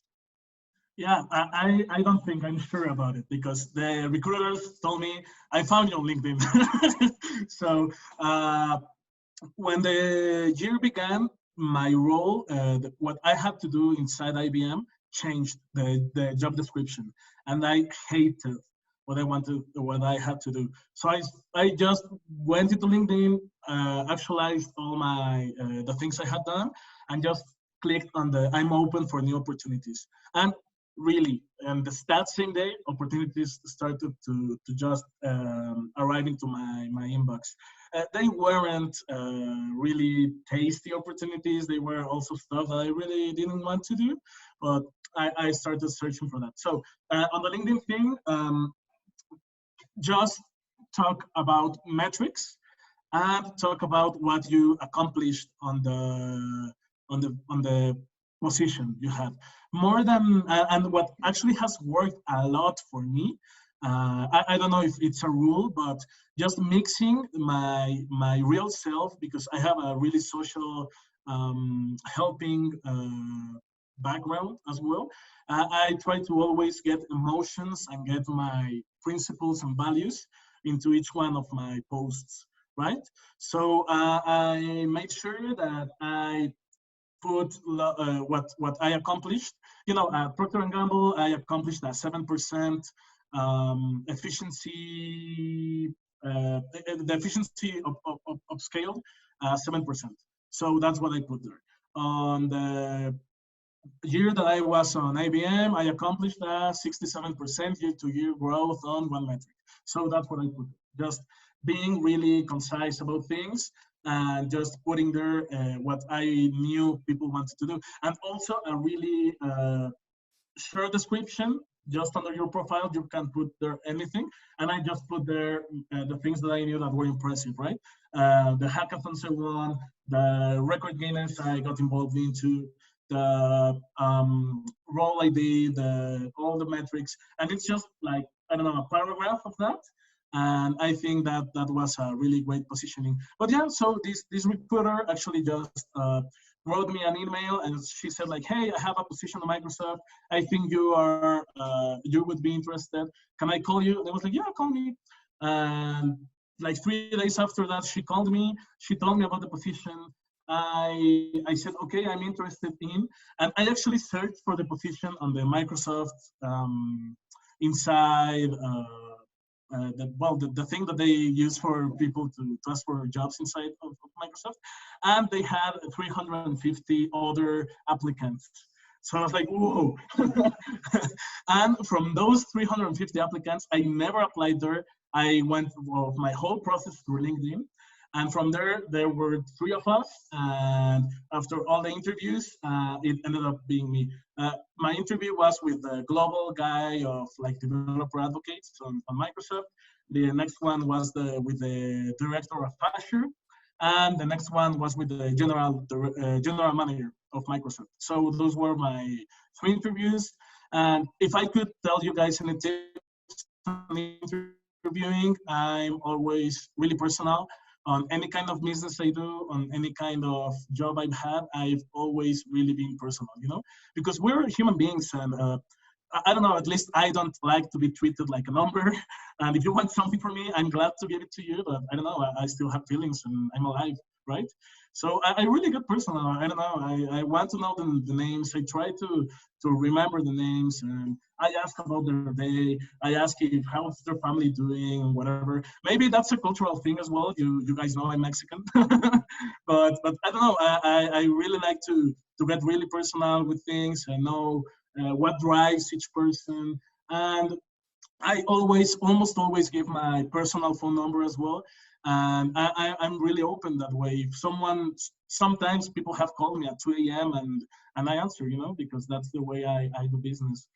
Yeah, I don't think I'm sure about it, because the recruiters told me, I found you on LinkedIn. So when the year began, my role, what I had to do inside IBM, changed the job description, and I hated what I had to do. So I just went into LinkedIn, actualized all my the things I had done, and just clicked on the I'm open for new opportunities. And really, and that same day, opportunities started to just arrive into my inbox. They weren't really tasty opportunities. They were also stuff that I really didn't want to do, but I started searching for that. So on the LinkedIn thing, just talk about metrics and talk about what you accomplished on the position you had. More than and what actually has worked a lot for me. I don't know if it's a rule, but just mixing my real self, because I have a really social helping background as well. I try to always get emotions and get my principles and values into each one of my posts, right? So I made sure that I put what I accomplished. At Procter and Gamble, I accomplished a 7% efficiency. The efficiency of scale, 7%. So that's what I put there. On the year that I was on IBM, I accomplished a 67% year-to-year growth on one metric. So that's what I put. Just being really concise about things and just putting there what I knew people wanted to do. And also a really short description. Just under your profile, you can put there anything. And I just put there the things that I knew that were impressive, right? The hackathons I won, the record gainers I got involved into, the role I did, all the metrics. And it's just like, I don't know, a paragraph of that. And I think that was a really great positioning. But yeah, so this recruiter actually just wrote me an email, and she said like, hey, I have a position at Microsoft. I think you would be interested. Can I call you? And I was like, yeah, call me. And like 3 days after that, she called me. She told me about the position. I said, okay, I'm interested in. And I actually searched for the position on the Microsoft inside the thing that they use for people to transfer jobs inside of Microsoft, and they had 350 other applicants. So I was like, whoa. And from those 350 applicants, I never applied there. I went my whole process through LinkedIn. And from there were 3 of us. And after all the interviews, it ended up being me. My interview was with the global guy of like developer advocates on Microsoft. The next one was with the director of Azure. And the next one was with the general manager of Microsoft. So those were my 3 interviews. And if I could tell you guys any tips on the interview, interviewing, I'm always really personal. On any kind of business I do, on any kind of job I've had, I've always really been personal, because we're human beings, and I don't know, at least I don't like to be treated like a number. And if you want something from me, I'm glad to give it to you, but I don't know, I still have feelings and I'm alive, right? So I really get personal. I don't know, I want to know the names. I try to remember the names, and I ask about their day. I ask if how's their family doing, whatever. Maybe that's a cultural thing as well. You guys know I'm Mexican, but I don't know. I really like to get really personal with things and know what drives each person. And I almost always give my personal phone number as well. And I'm really open that way. If sometimes people have called me at 2 a.m. and I answer, because that's the way I do business.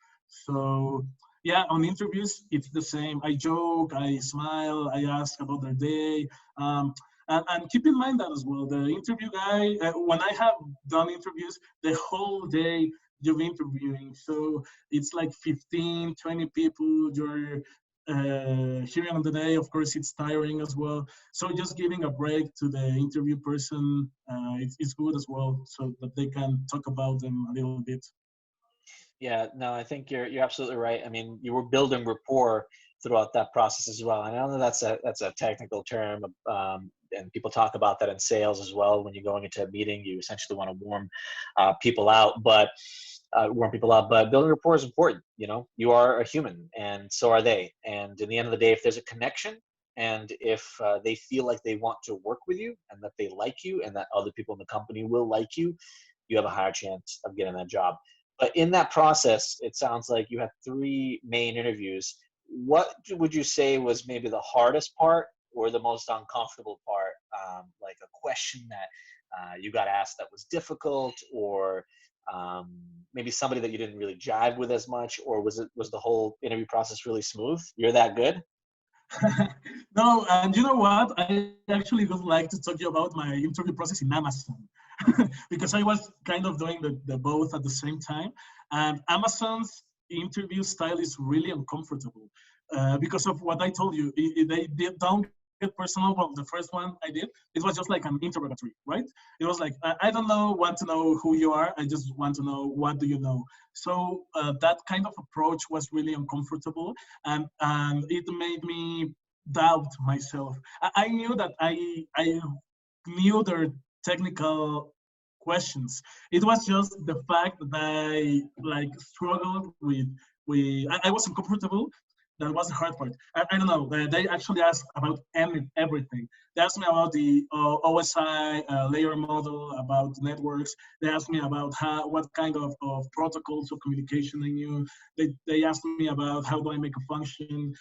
So yeah, on interviews, it's the same. I joke, I smile, I ask about their day. And keep in mind that as well, the interview guy, when I have done interviews, the whole day you're interviewing. So it's like 15, 20 people you're hearing on the day. Of course, it's tiring as well. So just giving a break to the interview person, it's good as well, so that they can talk about them a little bit. Yeah, no, I think you're absolutely right. I mean, you were building rapport throughout that process as well. And I know that's a technical term, and people talk about that in sales as well. When you're going into a meeting, you essentially want to people out, but warm people up. But building rapport is important. You are a human, and so are they. And in the end of the day, if there's a connection, and if they feel like they want to work with you, and that they like you, and that other people in the company will like you, you have a higher chance of getting that job. But in that process, it sounds like you had 3 main interviews. What would you say was maybe the hardest part or the most uncomfortable part? Like a question that you got asked that was difficult, or maybe somebody that you didn't really jive with as much, or was the whole interview process really smooth? You're that good? No, and you know what? I actually would like to talk to you about my interview process in Amazon, because I was kind of doing the both at the same time. And Amazon's interview style is really uncomfortable because of what I told you. Don't get personal. Well, the first one I did, it was just like an interrogatory, right? It was like, I don't want to know who you are. I just want to know, what do you know? So that kind of approach was really uncomfortable, and it made me doubt myself. I knew that I knew their technical questions. It was just the fact that I like struggled with I wasn't comfortable. That was the hard part. I don't know. They actually asked about everything. They asked me about the OSI layer model, about networks. They asked me about what kind of protocols of communication I knew. They asked me about how do I make a function,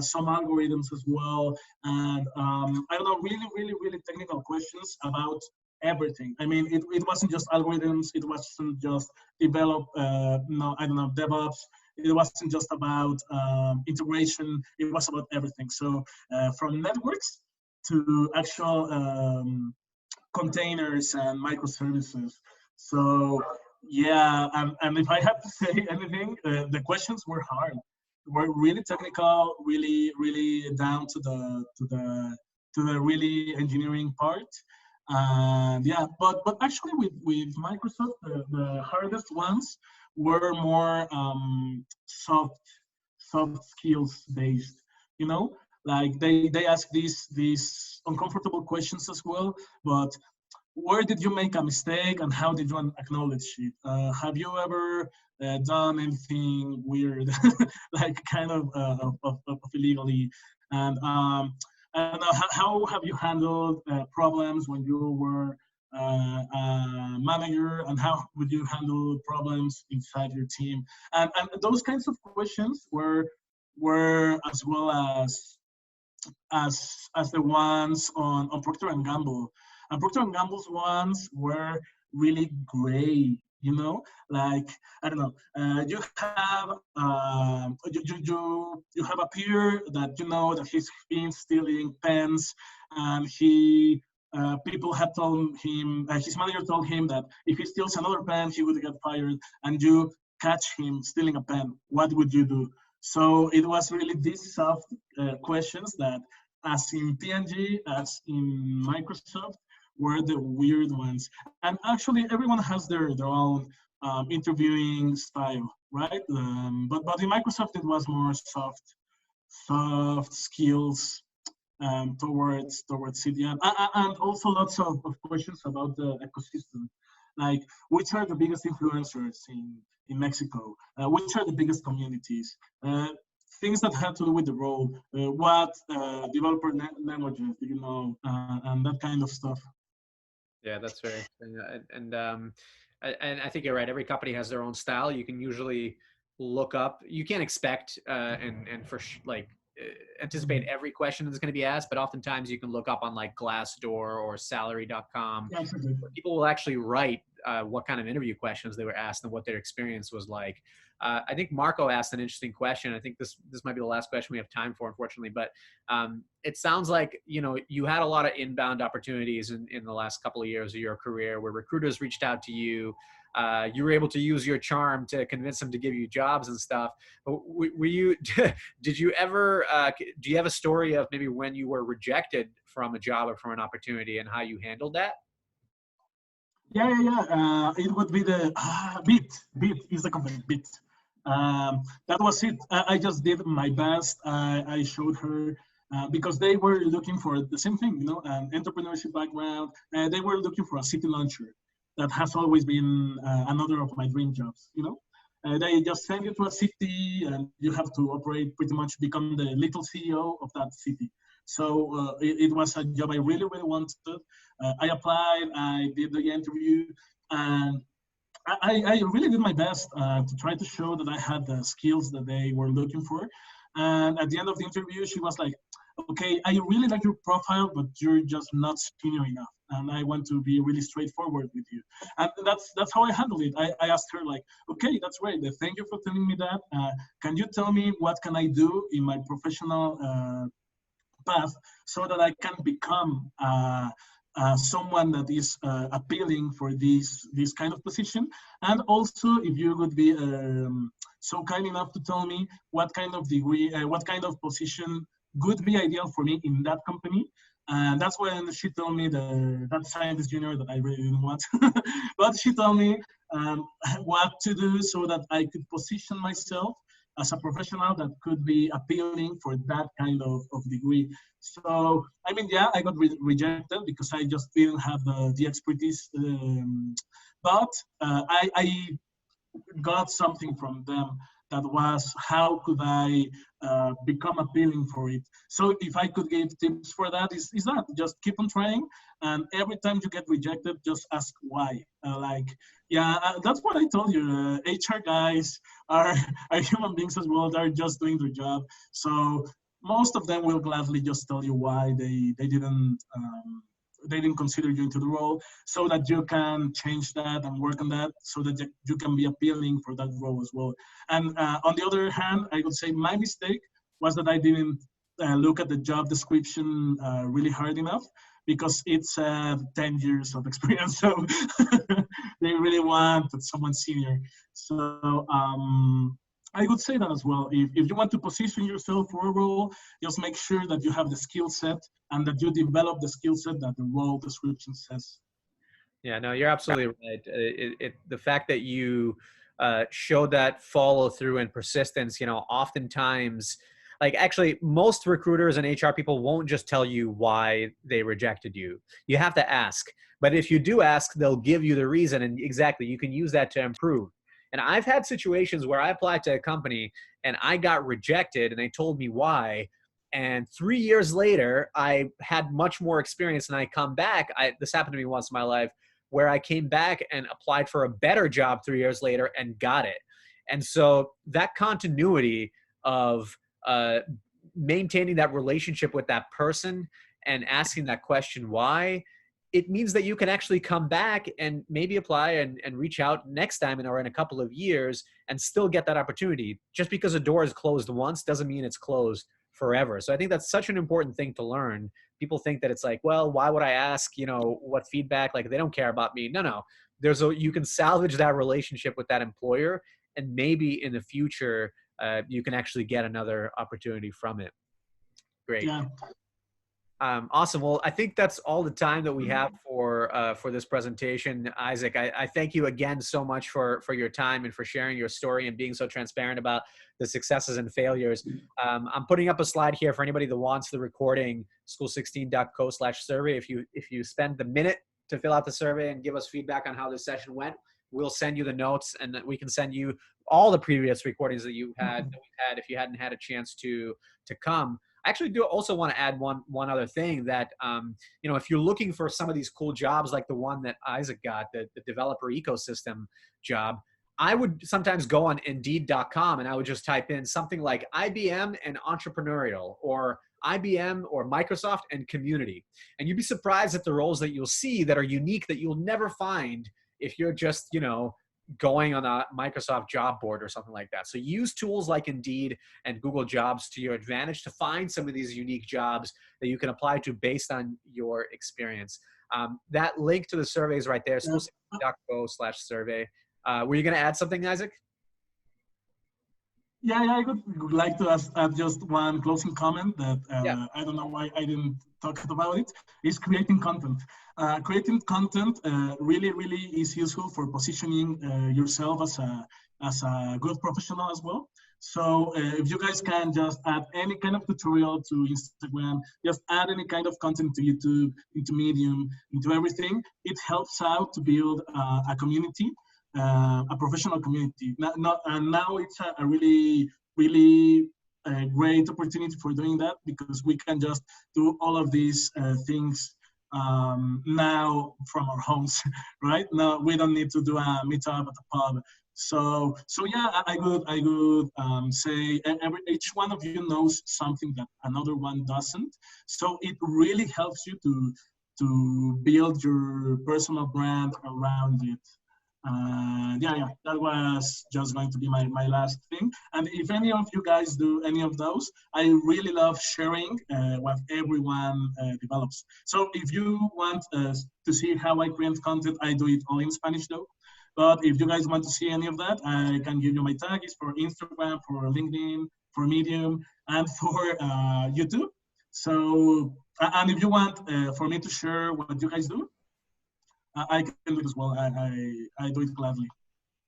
some algorithms as well. And I don't know, really, really, really technical questions about everything. I mean, it wasn't just algorithms. It wasn't just DevOps. It wasn't just about integration. It was about everything. So from networks to actual containers and microservices. So yeah, and if I have to say anything, the questions were hard. Were really technical, really, really down to the really engineering part. And yeah, but actually with Microsoft, the hardest ones were more soft skills based. Like they ask these uncomfortable questions as well. But where did you make a mistake, and how did you acknowledge it? Have you ever done anything weird, like kind of illegally? And I don't know, how have you handled problems when you were manager, and how would you handle problems inside your team? And those kinds of questions were as well as the ones on Procter and Gamble. And Procter and Gamble's ones were really gray. Like, I don't know. You have you have a peer that that he's been stealing pens, and people had told him, his manager told him that if he steals another pen, he would get fired. And you catch him stealing a pen, what would you do? So it was really these soft questions that, as in P&G, as in Microsoft, were the weird ones. And actually, everyone has their own interviewing style, right? But in Microsoft, it was more soft skills towards CDN, and also lots of questions about the ecosystem, like which are the biggest influencers in Mexico, which are the biggest communities, things that have to do with the role, what developer languages do you know, and that kind of stuff. Yeah, that's very interesting. And I think you're right. Every company has their own style. You can usually look up. You can't expect and like anticipate every question that's going to be asked, but oftentimes you can look up on like Glassdoor or Salary.com. Yeah, exactly. People will actually write what kind of interview questions they were asked and what their experience was like. I think Marco asked an interesting question. I think this might be the last question we have time for, unfortunately, but it sounds like, you had a lot of inbound opportunities in the last couple of years of your career where recruiters reached out to you. You were able to use your charm to convince them to give you jobs and stuff. Were you, did you ever, do you have a story of maybe when you were rejected from a job or from an opportunity and how you handled that? Yeah. It would be the Bit is the company, Bit. That was it. I just did my best. I showed her because they were looking for the same thing, an entrepreneurship background. They were looking for a city launcher. That has always been another of my dream jobs. They just send you to a city and you have to operate, pretty much become the little CEO of that city. So it was a job I really, really wanted. I applied, I did the interview, and I really did my best to try to show that I had the skills that they were looking for. And at the end of the interview, she was like, okay, I really like your profile, but you're just not senior enough. And I want to be really straightforward with you. And that's how I handled it. I asked her, like, okay, that's great. Thank you for telling me that. Can you tell me what can I do in my professional path so that I can become someone that is appealing for this kind of position? And also, if you would be so kind enough to tell me what kind of degree, what kind of position would be ideal for me in that company. And that's when she told me that scientist junior that I really didn't want. But she told me what to do so that I could position myself as a professional that could be appealing for that kind of degree. So, I mean, yeah, I got rejected because I just didn't have the expertise. But I got something from them that was, how could I become appealing for it? So if I could give tips for that, is that just keep on trying, and every time you get rejected, just ask why. That's what I told you. HR guys are human beings as well. They're just doing their job. So most of them will gladly just tell you why they didn't consider you into the role, so that you can change that and work on that so that you can be appealing for that role as well. And on the other hand, I would say my mistake was that I didn't look at the job description really hard enough, because it's 10 years of experience. So they really want someone senior. So I would say that as well. If you want to position yourself for a role, just make sure that you have the skill set and that you develop the skill set that the role description says. Yeah, no, you're absolutely right. The fact that you show that follow through and persistence, oftentimes, like actually most recruiters and HR people won't just tell you why they rejected you. You have to ask. But if you do ask, they'll give you the reason, and exactly, you can use that to improve. And I've had situations where I applied to a company and I got rejected and they told me why. And 3 years later, I had much more experience and I come back. This happened to me once in my life, where I came back and applied for a better job 3 years later and got it. And so that continuity of maintaining that relationship with that person and asking that question why, it means that you can actually come back and maybe apply and reach out next time or in a couple of years and still get that opportunity. Just because a door is closed once doesn't mean it's closed forever. So I think that's such an important thing to learn. People think that it's like, well, why would I ask, what feedback? Like, they don't care about me. No. You can salvage that relationship with that employer, and maybe in the future, you can actually get another opportunity from it. Great. Yeah. Awesome. Well, I think that's all the time that we have for this presentation. Isaac, I thank you again so much for your time and for sharing your story and being so transparent about the successes and failures. I'm putting up a slide here for anybody that wants the recording, school16.co/survey. If you spend the minute to fill out the survey and give us feedback on how this session went, we'll send you the notes, and we can send you all the previous recordings that we've had if you hadn't had a chance to come. I actually do also want to add one other thing that, if you're looking for some of these cool jobs like the one that Isaac got, the developer ecosystem job, I would sometimes go on Indeed.com and I would just type in something like IBM and entrepreneurial, or IBM or Microsoft and community. And you'd be surprised at the roles that you'll see that are unique that you'll never find if you're just, going on a Microsoft job board or something like that. So use tools like Indeed and Google Jobs to your advantage to find some of these unique jobs that you can apply to based on your experience. That link to the survey is right there, school16.co/survey. Were you going to add something, Isaac? Yeah, I would like to add just one closing comment that I don't know why I didn't talk about it, is creating content. Creating content really is useful for positioning yourself as a good professional as well. So if you guys can just add any kind of tutorial to Instagram, just add any kind of content to YouTube, into Medium, into everything, it helps out to build a community. A professional community. Now it's a really great opportunity for doing that, because we can just do all of these things now from our homes, right? Now we don't need to do a meetup at the pub. So yeah, I would say each one of you knows something that another one doesn't. So it really helps you to build your personal brand around it. That was just going to be my last thing. And if any of you guys do any of those, I really love sharing what everyone develops. So if you want to see how I create content, I do it all in Spanish though. But if you guys want to see any of that, I can give you my tags for Instagram, for LinkedIn, for Medium, and for YouTube. So, and if you want for me to share what you guys do, I can do it as well. I do it gladly.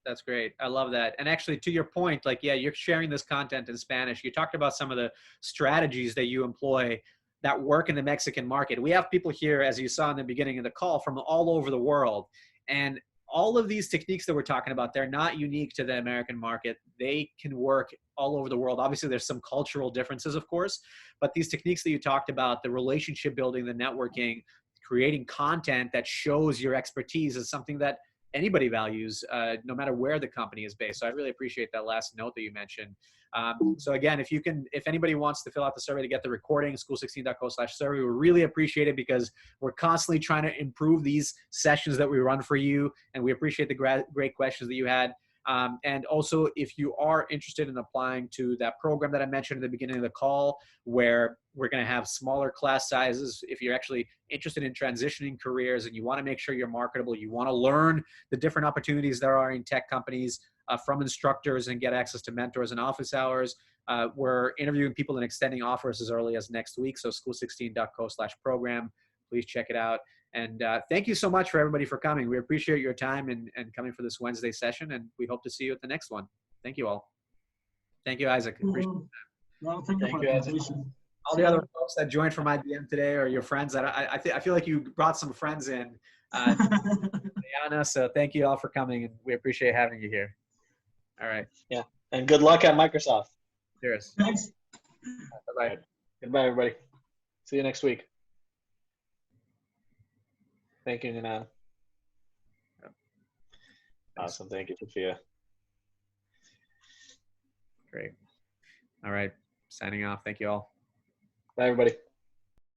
That's great. I love that. And actually, to your point, you're sharing this content in Spanish. You talked about some of the strategies that you employ that work in the Mexican market. We have people here, as you saw in the beginning of the call, from all over the world. And all of these techniques that we're talking about, they're not unique to the American market. They can work all over the world. Obviously, there's some cultural differences, of course, but these techniques that you talked about, the relationship building, the networking, creating content that shows your expertise is something that anybody values, no matter where the company is based. So I really appreciate that last note that you mentioned. So again, if anybody wants to fill out the survey to get the recording, school16.co/survey, we really appreciate it, because we're constantly trying to improve these sessions that we run for you. And we appreciate the great questions that you had. And also, if you are interested in applying to that program that I mentioned at the beginning of the call, where we're going to have smaller class sizes, if you're actually interested in transitioning careers and you want to make sure you're marketable, you want to learn the different opportunities there are in tech companies from instructors and get access to mentors and office hours, we're interviewing people and extending offers as early as next week. So school16.co/program, please check it out. And thank you so much for everybody for coming. We appreciate your time and coming for this Wednesday session, and we hope to see you at the next one. Thank you all. Thank you, Isaac. Appreciate that. Well, thank you for the invitation. All the other folks that joined from IBM today, or your friends, I feel like you brought some friends in, Diana, so thank you all for coming, and we appreciate having you here. All right. Yeah, and good luck at Microsoft. Cheers. Thanks. Bye-bye. Right. Goodbye, everybody. See you next week. Thank you, Nina. Yep. Awesome. Thank you, Sophia. Great. All right. Signing off. Thank you all. Bye, everybody.